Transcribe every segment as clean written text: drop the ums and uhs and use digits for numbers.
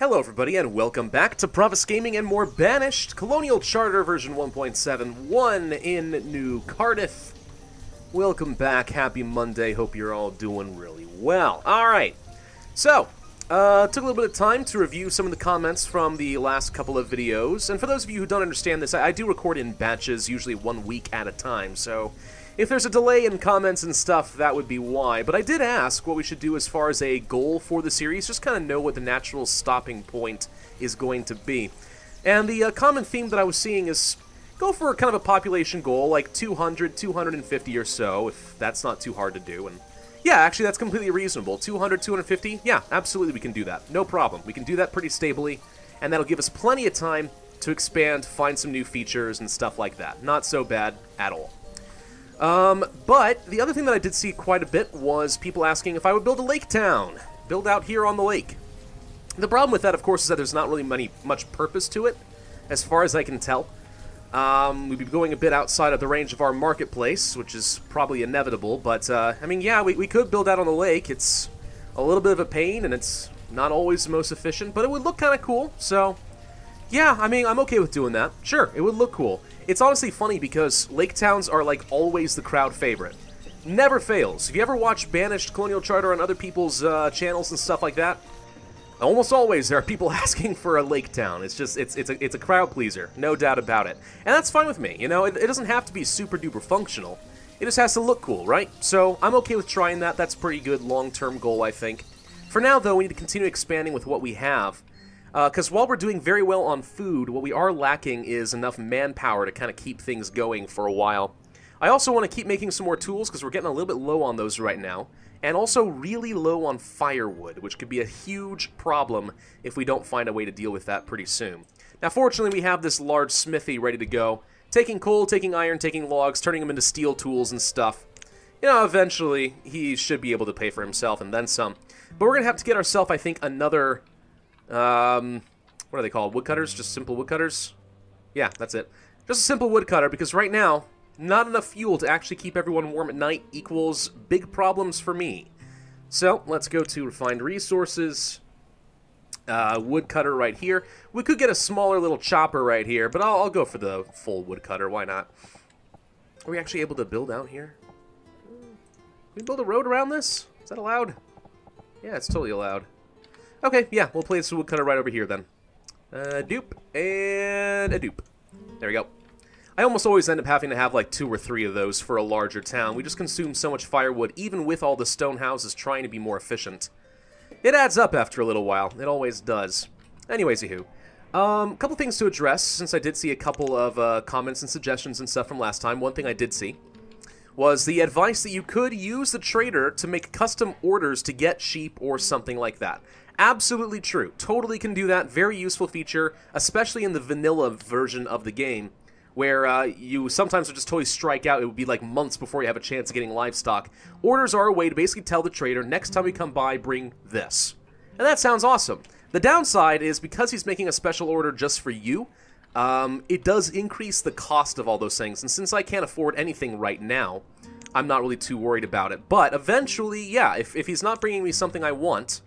Hello everybody and welcome back to Pravus Gaming and more Banished, Colonial Charter version 1.71 in New Cardiff. Welcome back, happy Monday, hope you're all doing really well. Alright, so, took a little bit of time to review some of the comments from the last couple of videos, and for those of you who don't understand this, I do record in batches, usually 1 week at a time, so if there's a delay in comments and stuff, that would be why. But I did ask what we should do as far as a goal for the series, just kind of know what the natural stopping point is going to be. And the common theme that I was seeing is go for kind of a population goal, like 200, 250 or so, if that's not too hard to do. And yeah, actually that's completely reasonable. 200, 250, yeah, absolutely we can do that. No problem. We can do that pretty stably, and that'll give us plenty of time to expand, find some new features and stuff like that. Not so bad at all. But the other thing that I did see quite a bit was people asking if I would build a lake town, build out here on the lake. The problem with that, of course, is that there's not really much purpose to it, as far as I can tell. We'd be going a bit outside of the range of our marketplace, which is probably inevitable, but, I mean, yeah, we could build out on the lake. It's a little bit of a pain, and it's not always the most efficient, but it would look kind of cool, so yeah, I mean, I'm okay with doing that. Sure, it would look cool. It's honestly funny because lake towns are like always the crowd favorite. Never fails. If you ever watch Banished, Colonial Charter on other people's channels and stuff like that, almost always there are people asking for a lake town. It's just, it's a crowd pleaser, no doubt about it. And that's fine with me, you know, it doesn't have to be super duper functional. It just has to look cool, right? So I'm okay with trying that. That's a pretty good long-term goal, I think. For now, though, we need to continue expanding with what we have. Because while we're doing very well on food, what we are lacking is enough manpower to kind of keep things going for a while. I also want to keep making some more tools because we're getting a little bit low on those right now. And also really low on firewood, which could be a huge problem if we don't find a way to deal with that pretty soon. Now fortunately we have this large smithy ready to go. Taking coal, taking iron, taking logs, turning them into steel tools and stuff. You know, eventually he should be able to pay for himself and then some. But we're going to have to get ourselves, I think, another... what are they called? Woodcutters? Just simple woodcutters? Yeah, that's it. Just a simple woodcutter, because right now, not enough fuel to actually keep everyone warm at night equals big problems for me. So, let's go to refined resources. Woodcutter right here. We could get a smaller little chopper right here, but I'll go for the full woodcutter. Why not? Are we actually able to build out here? Can we build a road around this? Is that allowed? Yeah, it's totally allowed. Okay, yeah, we'll place the woodcutter right over here then. A dupe, and a dupe. There we go. I almost always end up having to have like 2 or 3 of those for a larger town. We just consume so much firewood, even with all the stone houses trying to be more efficient. It adds up after a little while. It always does. Anyways, yahoo. Couple things to address, since I did see a couple of comments and suggestions and stuff from last time. One thing I did see was the advice that you could use the trader to make custom orders to get sheep or something like that. Absolutely true. Totally can do that. Very useful feature, especially in the vanilla version of the game, where you sometimes would just totally strike out. It would be like months before you have a chance of getting livestock. Orders are a way to basically tell the trader, next time we come by, bring this. And that sounds awesome. The downside is, because he's making a special order just for you, it does increase the cost of all those things. And since I can't afford anything right now, I'm not really too worried about it. But eventually, yeah, if he's not bringing me something I want,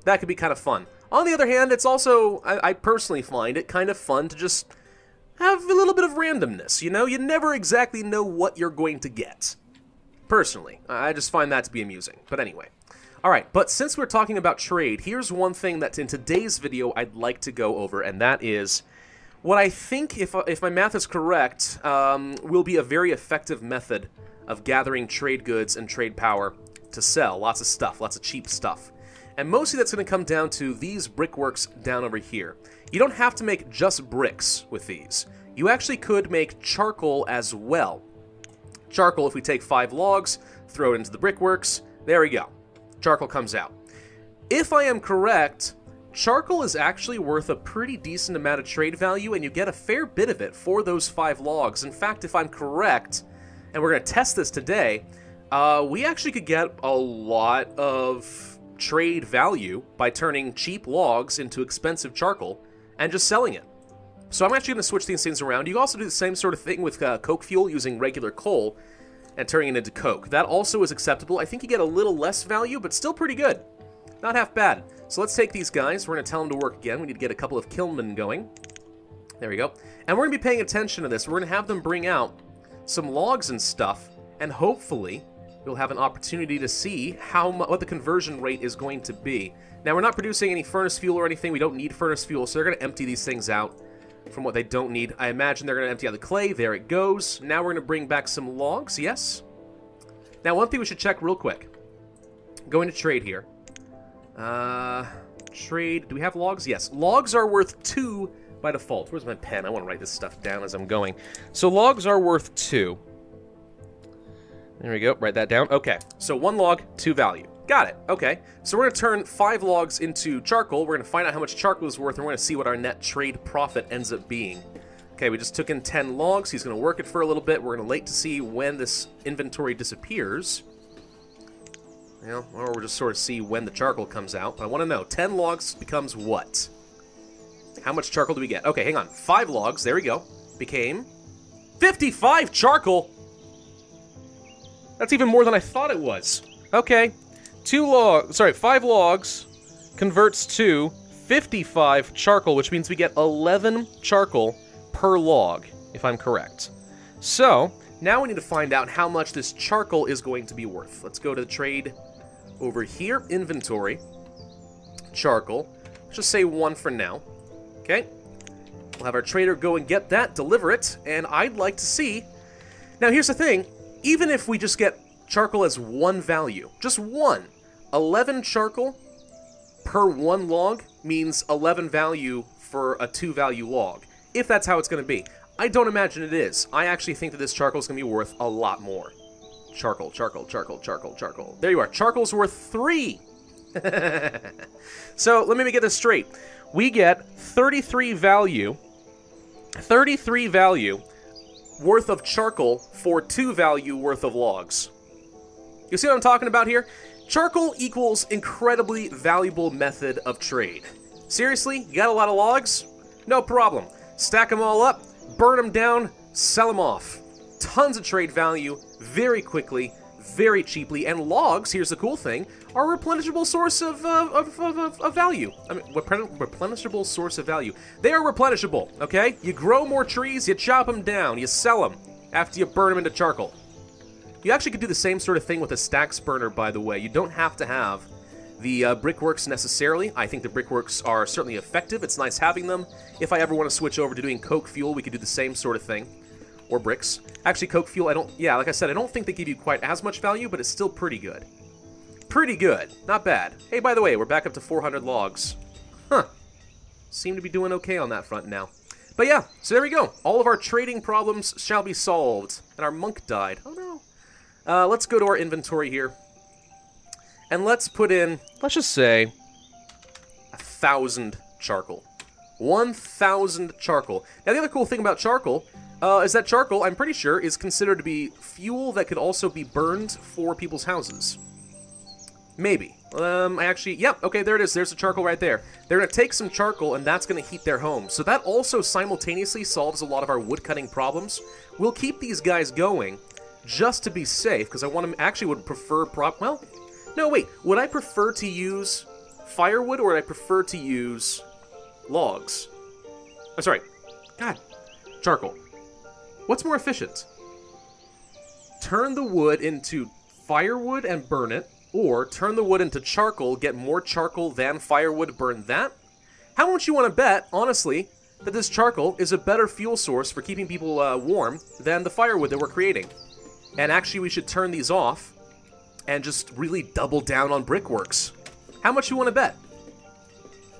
that could be kind of fun. On the other hand, it's also, I personally find it kind of fun to just have a little bit of randomness, you know? You never exactly know what you're going to get. Personally, I just find that to be amusing. But anyway. Alright, but since we're talking about trade, here's one thing that in today's video I'd like to go over, and that is what I think, if my math is correct, will be a very effective method of gathering trade goods and trade power to sell. Lots of stuff, lots of cheap stuff. And mostly that's going to come down to these brickworks down over here. You don't have to make just bricks with these. You actually could make charcoal as well. Charcoal, if we take 5 logs, throw it into the brickworks, there we go. Charcoal comes out. If I am correct, charcoal is actually worth a pretty decent amount of trade value, and you get a fair bit of it for those 5 logs. In fact, if I'm correct, and we're going to test this today, we actually could get a lot of trade value by turning cheap logs into expensive charcoal and just selling it. So I'm actually going to switch these things around. You can also do the same sort of thing with coke fuel using regular coal and turning it into coke. That also is acceptable. I think you get a little less value, but still pretty good. Not half bad. So let's take these guys. We're going to tell them to work again. We need to get a couple of kilnmen going. There we go. And we're going to be paying attention to this. We're going to have them bring out some logs and stuff, and hopefully we'll have an opportunity to see what the conversion rate is going to be. Now, we're not producing any furnace fuel or anything. We don't need furnace fuel, so they're going to empty these things out from what they don't need. I imagine they're going to empty out the clay. There it goes. Now we're going to bring back some logs. Yes. Now, one thing we should check real quick. Going to trade here. Trade. Do we have logs? Yes. Logs are worth 2 by default. Where's my pen? I want to write this stuff down as I'm going. So logs are worth 2. There we go. Write that down. Okay. So 1 log, 2 value. Got it. Okay. So we're going to turn 5 logs into charcoal. We're going to find out how much charcoal is worth, and we're going to see what our net trade profit ends up being. Okay, we just took in 10 logs. He's going to work it for a little bit. We're going to wait to see when this inventory disappears. You know, or we'll just sort of see when the charcoal comes out. But I want to know, 10 logs becomes what? How much charcoal do we get? Okay, hang on. 5 logs, there we go. Became 55 charcoal! That's even more than I thought it was. Okay, 5 logs converts to 55 charcoal, which means we get 11 charcoal per log, if I'm correct. So, now we need to find out how much this charcoal is going to be worth. Let's go to the trade over here, inventory, charcoal. Let's just say 1 for now. Okay, we'll have our trader go and get that, deliver it, and I'd like to see... Now, here's the thing. Even if we just get charcoal as 1 value, just 1, 11 charcoal per 1 log means 11 value for a 2 value log, if that's how it's going to be. I don't imagine it is. I actually think that this charcoal is going to be worth a lot more. Charcoal, charcoal, charcoal, charcoal, charcoal. There you are. Charcoal's worth 3. So, let me get this straight. We get 33 value worth of charcoal for 2 value worth of logs. You see what I'm talking about here? Charcoal equals incredibly valuable method of trade. Seriously, you got a lot of logs? No problem. Stack them all up, burn them down, sell them off. Tons of trade value, very quickly, very cheaply, and logs, here's the cool thing, are a replenishable source of value. I mean, replenishable source of value. They are replenishable, okay? You grow more trees, you chop them down, you sell them after you burn them into charcoal. You actually could do the same sort of thing with a stacks burner, by the way. You don't have to have the brickworks necessarily. I think the brickworks are certainly effective. It's nice having them. If I ever want to switch over to doing coke fuel, we could do the same sort of thing. Or bricks. Actually, coke fuel, like I said, I don't think they give you quite as much value, but it's still pretty good. Pretty good. Not bad. Hey, by the way, we're back up to 400 logs. Huh. Seem to be doing okay on that front now. But yeah, so there we go. All of our trading problems shall be solved. And our monk died. Oh no. Let's go to our inventory here. And let's put in, let's just say, 1,000 charcoal. 1,000 charcoal. Now, the other cool thing about charcoal is that charcoal, I'm pretty sure, is considered to be fuel that could also be burned for people's houses. Maybe. Yep, okay, there it is. There's the charcoal right there. They're going to take some charcoal, and that's going to heat their home. So that also simultaneously solves a lot of our woodcutting problems. We'll keep these guys going just to be safe, because I want to, actually would prefer no, wait. Would I prefer to use firewood, or would I prefer to use logs? Oh, sorry. God. Charcoal. What's more efficient? Turn the wood into firewood and burn it, or turn the wood into charcoal, get more charcoal than firewood, burn that? How much you want to bet, honestly, that this charcoal is a better fuel source for keeping people warm than the firewood that we're creating? And actually, we should turn these off and just really double down on brickworks. How much you want to bet?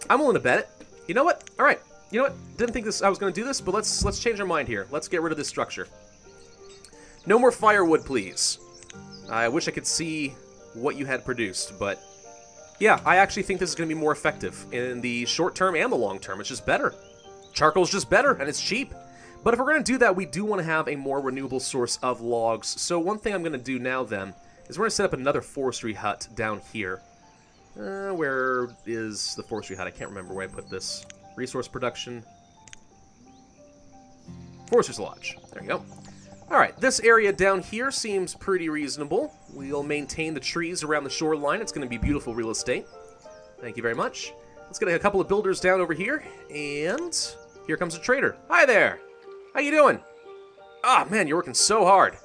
I'm willing to bet it. You know what? All right. You know what? Didn't think I was going to do this, but let's change our mind here. Let's get rid of this structure. No more firewood, please. I wish I could see what you had produced, but yeah, I actually think this is going to be more effective in the short term and the long term. It's just better. Charcoal's just better, and it's cheap. But if we're going to do that, we do want to have a more renewable source of logs. So one thing I'm going to do now, then, is we're going to set up another forestry hut down here. Where is the forestry hut? I can't remember where I put this. Resource production. Forester's Lodge. There you go. Alright, this area down here seems pretty reasonable. We'll maintain the trees around the shoreline. It's going to be beautiful real estate. Thank you very much. Let's get a couple of builders down over here, and here comes a trader. Hi there! How you doing? Ah, man, you're working so hard.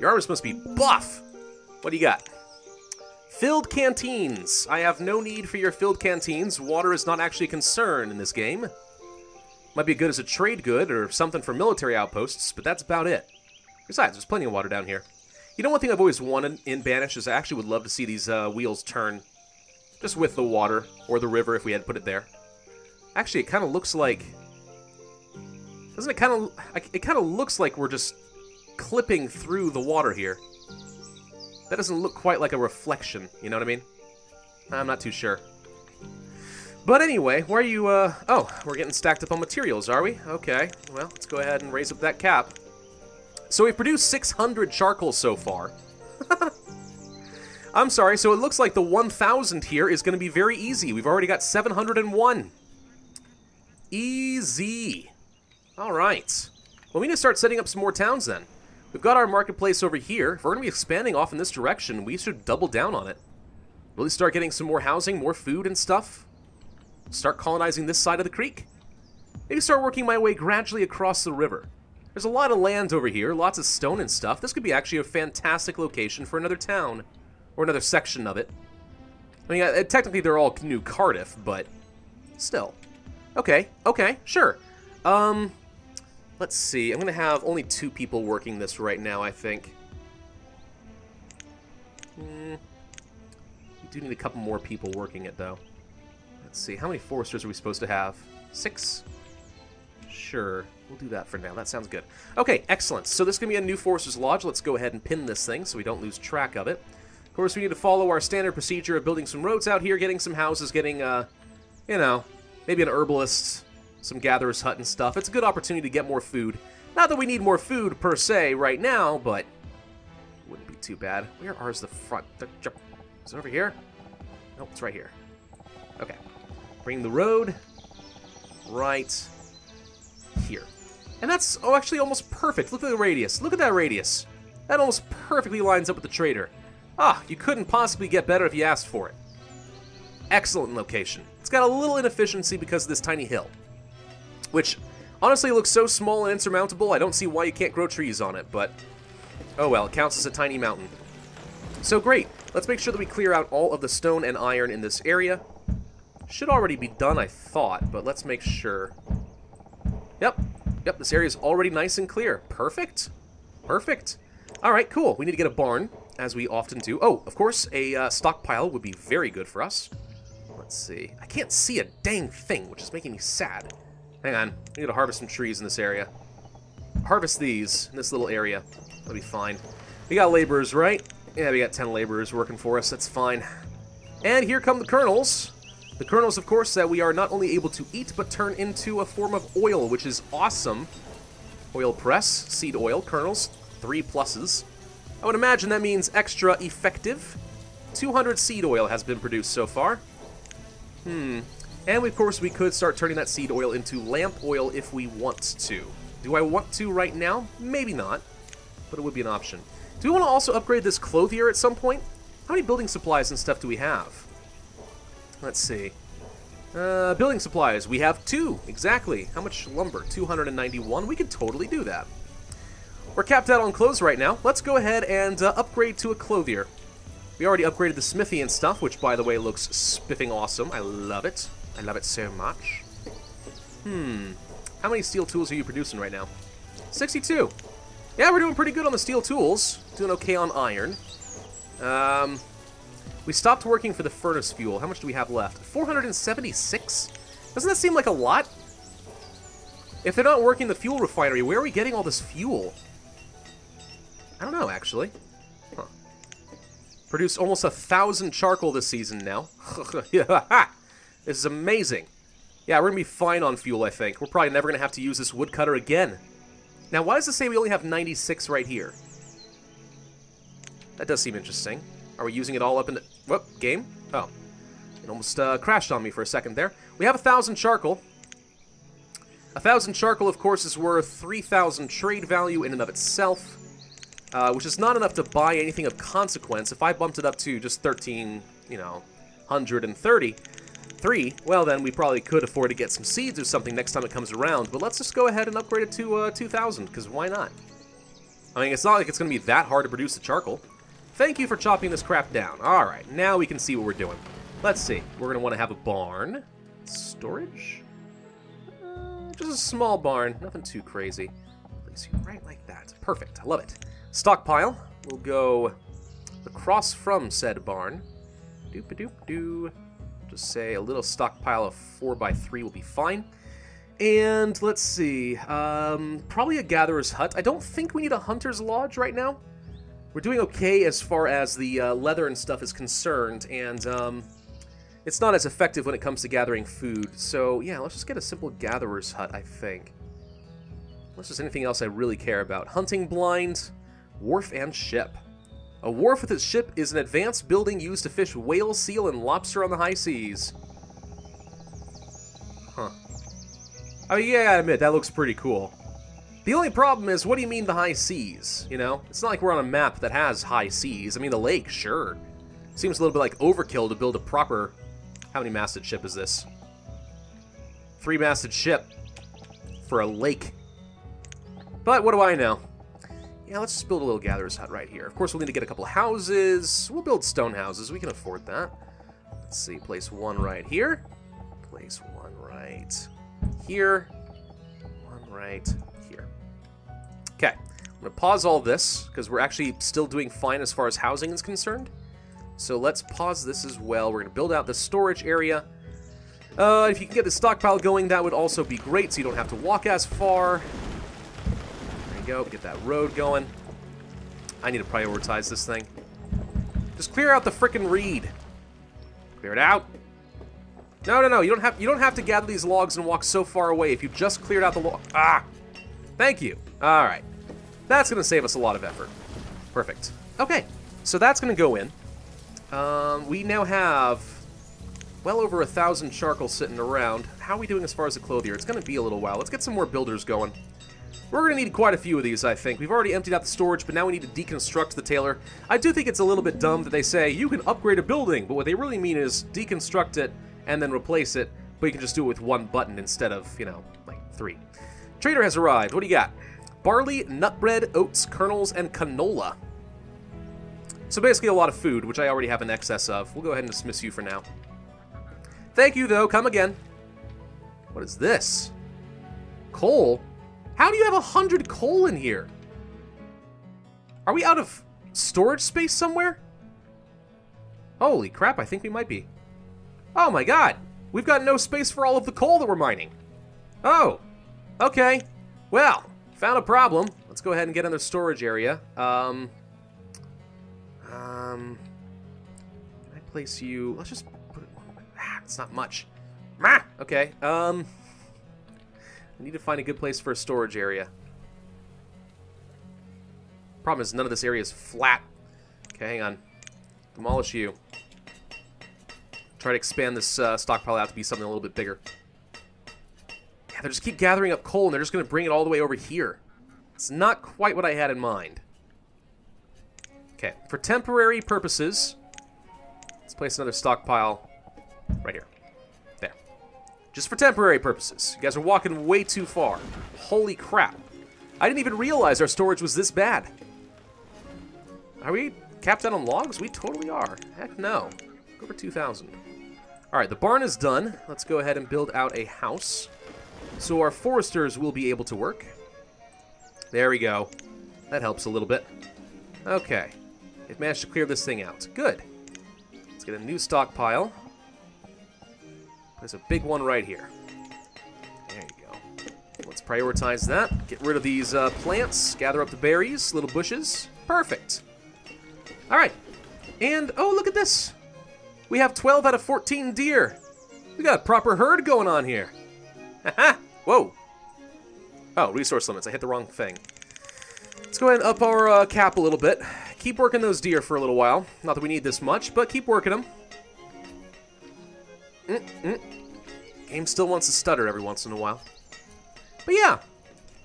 Your armors must be buff. What do you got? Filled canteens. I have no need for your filled canteens. Water is not actually a concern in this game. Might be good as a trade good or something for military outposts, but that's about it. Besides, there's plenty of water down here. You know, one thing I've always wanted in Banished is I actually would love to see these wheels turn just with the water, or the river if we had put it there. Actually, it kind of looks like... Doesn't it kind of... It kind of looks like we're just clipping through the water here. That doesn't look quite like a reflection, you know what I mean? I'm not too sure. But anyway, where are you, Oh, we're getting stacked up on materials, are we? Okay, well, let's go ahead and raise up that cap. So we've produced 600 charcoal so far. I'm sorry, so it looks like the 1,000 here is going to be very easy. We've already got 701. Easy. Alright. Well, we need to start setting up some more towns then. We've got our marketplace over here. If we're going to be expanding off in this direction, we should double down on it. Really start getting some more housing, more food and stuff. Start colonizing this side of the creek. Maybe start working my way gradually across the river. There's a lot of land over here, lots of stone and stuff. This could be actually a fantastic location for another town. Or another section of it. I mean, technically they're all New Cardiff, but still. Okay, sure. Let's see. I'm going to have only 2 people working this right now, I think. We do need a couple more people working it, though. Let's see. How many foresters are we supposed to have? 6? Sure. We'll do that for now. That sounds good. Okay, excellent. So this is going to be a new Foresters Lodge. Let's go ahead and pin this thing so we don't lose track of it. Of course, we need to follow our standard procedure of building some roads out here, getting some houses, getting, you know, maybe an herbalist, some gatherer's hut and stuff. It's a good opportunity to get more food. Not that we need more food, per se, right now, but wouldn't be too bad. Where is the front? Is it over here? Nope, it's right here. Okay. Bring the road right here. And that's, oh, actually almost perfect. Look at the radius. Look at that radius. That almost perfectly lines up with the trader. Ah, you couldn't possibly get better if you asked for it. Excellent location. It's got a little inefficiency because of this tiny hill. Which, honestly, looks so small and insurmountable, I don't see why you can't grow trees on it, but... oh well, it counts as a tiny mountain. So great. Let's make sure that we clear out all of the stone and iron in this area. Should already be done, I thought, but let's make sure. Yep, this area is already nice and clear. Perfect. Perfect. Alright, cool. We need to get a barn, as we often do. Oh, of course, a stockpile would be very good for us. Let's see. I can't see a dang thing, which is making me sad. Hang on. We need to harvest some trees in this area. Harvest these in this little area. That'll be fine. We got laborers, right? Yeah, we got 10 laborers working for us. That's fine. And here come the kernels. The kernels, of course, that we are not only able to eat, but turn into a form of oil, which is awesome. Oil press, seed oil, kernels, 3 pluses. I would imagine that means extra effective. 200 seed oil has been produced so far. And of course we could start turning that seed oil into lamp oil if we want to. Do I want to right now? Maybe not, but it would be an option. Do we want to also upgrade this clothier at some point? How many building supplies and stuff do we have? Let's see. Building supplies, we have 2, exactly. How much lumber? 291, we could totally do that. We're capped out on clothes right now. Let's go ahead and upgrade to a clothier. We already upgraded the smithy and stuff, which, by the way, looks spiffing awesome. I love it. I love it so much. How many steel tools are you producing right now? 62. Yeah, we're doing pretty good on the steel tools. Doing okay on iron. We stopped working for the furnace fuel. How much do we have left? 476? Doesn't that seem like a lot? If they're not working the fuel refinery, where are we getting all this fuel? I don't know, actually. Huh. Produced almost 1,000 charcoal this season now. This is amazing. Yeah, we're going to be fine on fuel, I think. We're probably never going to have to use this woodcutter again. Now, why does it say we only have 96 right here? That does seem interesting. Are we using it all up in the... whoop, game? Oh. It almost crashed on me for a second there. We have 1,000 charcoal. 1,000 charcoal, of course, is worth 3,000 trade value in and of itself, which is not enough to buy anything of consequence. If I bumped it up to just 1,330, 3, well then we probably could afford to get some seeds or something next time it comes around, but let's just go ahead and upgrade it to 2,000, because why not? I mean, it's not like it's going to be that hard to produce the charcoal. Thank you for chopping this crap down. Alright, now we can see what we're doing. Let's see. We're going to want to have a barn. Storage? Just a small barn. Nothing too crazy. Place you right like that. Perfect. I love it. Stockpile. We'll go across from said barn. Doop-a-doop-doo. Just say a little stockpile of 4x3 will be fine. And let's see. Probably a gatherer's hut. I don't think we need a hunter's lodge right now. We're doing okay as far as the leather and stuff is concerned, and it's not as effective when it comes to gathering food. So, yeah, let's just get a simple gatherer's hut, I think. Unless there's anything else I really care about. Hunting blind, wharf and ship. A wharf with its ship is an advanced building used to fish whale, seal, and lobster on the high seas. Huh. I mean, yeah, I admit, that looks pretty cool. The only problem is, what do you mean the high seas, you know? It's not like we're on a map that has high seas. I mean, the lake, sure. Seems a little bit like overkill to build a proper... How many masted ship is this? 3-masted ship for a lake. But what do I know? Yeah, let's just build a little gatherer's hut right here. Of course, we'll need to get a couple of houses. We'll build stone houses. We can afford that. Let's see, place one right here. Place one right here. One right here. Okay, I'm going to pause all this, because we're actually still doing fine as far as housing is concerned. So let's pause this as well. We're going to build out the storage area. If you can get the stockpile going, that would also be great, so you don't have to walk as far. There you go, get that road going. I need to prioritize this thing. Just clear out the frickin' reed. Clear it out. No, you don't have to gather these logs and walk so far away if you just cleared out the log. Ah! Thank you. Alright. That's going to save us a lot of effort. Perfect. Okay, so that's going to go in. We now have well over 1,000 charcoal sitting around. How are we doing as far as the clothier? It's going to be a little while. Let's get some more builders going. We're going to need quite a few of these, I think. We've already emptied out the storage, but now we need to deconstruct the tailor. I do think it's a little bit dumb that they say, you can upgrade a building, but what they really mean is deconstruct it and then replace it, but you can just do it with one button instead of, you know, like 3. Trader has arrived. What do you got? Barley, nut bread, oats, kernels, and canola. So basically a lot of food, which I already have an excess of. We'll go ahead and dismiss you for now. Thank you, though. Come again. What is this? Coal? How do you have 100 coal in here? Are we out of storage space somewhere? Holy crap, I think we might be. Oh my god! We've got no space for all of the coal that we're mining. Oh, okay. Well, found a problem. Let's go ahead and get in the storage area. Can I place you... Let's just put it... it's not much. Okay, I need to find a good place for a storage area. Problem is, none of this area is flat. Okay, hang on. Demolish you. Try to expand this stockpile out to be something a little bit bigger. Yeah, they just keep gathering up coal, and they're just going to bring it all the way over here. It's not quite what I had in mind. Okay, for temporary purposes, let's place another stockpile right here. There. Just for temporary purposes. You guys are walking way too far. Holy crap. I didn't even realize our storage was this bad. Are we capped out on logs? We totally are. Heck no. Go for 2,000. Alright, the barn is done. Let's go ahead and build out a house. So our foresters will be able to work. There we go. That helps a little bit. Okay. They've managed to clear this thing out. Good. Let's get a new stockpile. There's a big one right here. There you go. Let's prioritize that. Get rid of these plants. Gather up the berries, little bushes. Perfect. Alright. And, oh, look at this. We have 12 out of 14 deer. We got a proper herd going on here. Haha. Whoa. Oh, resource limits. I hit the wrong thing. Let's go ahead and up our cap a little bit. Keep working those deer for a little while. Not that we need this much, but keep working them. Game still wants to stutter every once in a while. But yeah.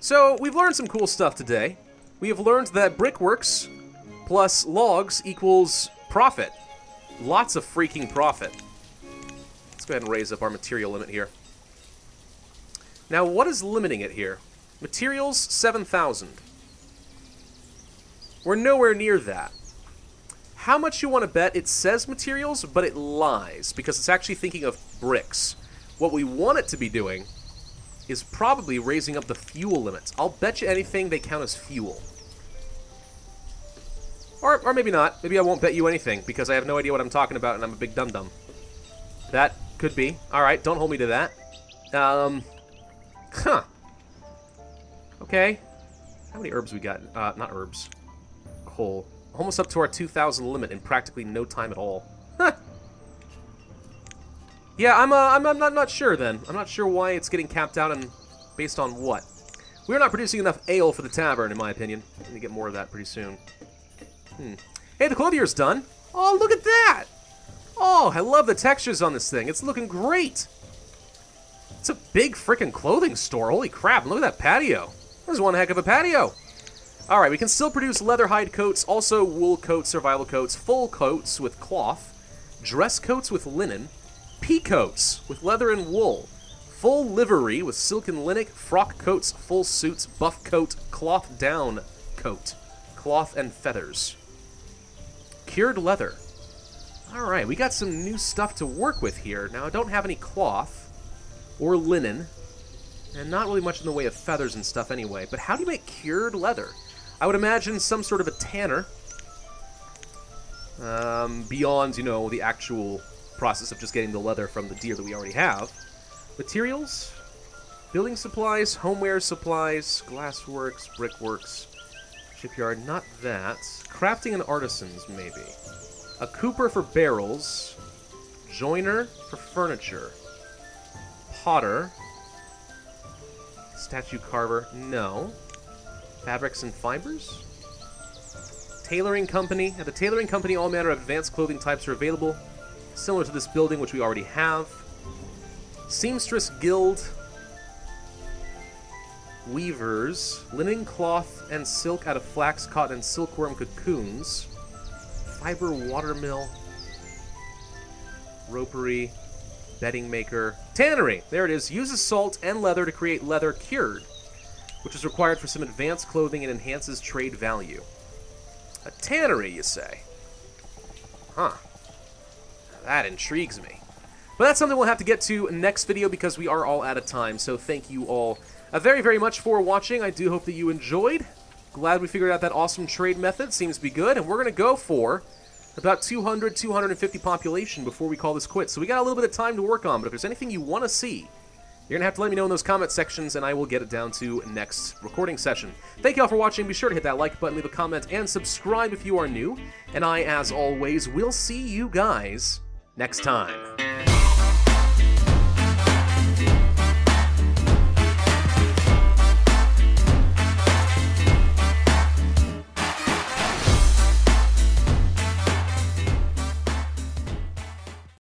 So, we've learned some cool stuff today. We have learned that brickworks plus logs equals profit. Lots of freaking profit. Let's go ahead and raise up our material limit here. Now, what is limiting it here? Materials, 7,000. We're nowhere near that. How much you want to bet it says materials, but it lies, because it's actually thinking of bricks. What we want it to be doing is probably raising up the fuel limits. I'll bet you anything they count as fuel. Or maybe not. Maybe I won't bet you anything, because I have no idea what I'm talking about, and I'm a big dum-dum. That could be. Alright, don't hold me to that. Huh. Okay. How many herbs we got? Not herbs. Coal. Almost up to our 2,000 limit in practically no time at all. Huh. Yeah, I'm not sure then. I'm not sure why it's getting capped out and based on what. We're not producing enough ale for the tavern, in my opinion. I need to get more of that pretty soon. Hey, the clothier's done. Oh, look at that! Oh, I love the textures on this thing. It's looking great. It's a big freaking clothing store. Holy crap, look at that patio. There's one heck of a patio. Alright, we can still produce leather hide coats, also wool coats, survival coats, full coats with cloth, dress coats with linen, pea coats with leather and wool, full livery with silk and linen, frock coats, full suits, buff coat, cloth down coat, cloth and feathers. Cured leather. Alright, we got some new stuff to work with here. Now, I don't have any cloth or linen, and not really much in the way of feathers and stuff anyway, but how do you make cured leather? I would imagine some sort of a tanner, beyond, you know, the actual process of just getting the leather from the deer that we already have. Materials, building supplies, homeware supplies, glassworks, brickworks, shipyard, not that. Crafting and artisans, maybe. A cooper for barrels, joiner for furniture, potter, statue carver, no. Fabrics and fibers? Tailoring company. At the tailoring company, all manner of advanced clothing types are available, similar to this building, which we already have. Seamstress guild. Weavers. Linen, cloth, and silk out of flax, cotton, and silkworm cocoons. Fiber watermill. Ropery. Bedding maker. Tannery! There it is. Uses salt and leather to create leather cured, which is required for some advanced clothing and enhances trade value. A tannery, you say? Huh. That intrigues me. But that's something we'll have to get to next video because we are all out of time, so thank you all very, very much for watching. I do hope that you enjoyed. Glad we figured out that awesome trade method. Seems to be good, and we're going to go for about 200, 250 population before we call this quits. So we got a little bit of time to work on, but if there's anything you want to see, you're going to have to let me know in those comment sections, and I will get it down to next recording session. Thank you all for watching. Be sure to hit that like button, leave a comment, and subscribe if you are new. And I, as always, will see you guys next time.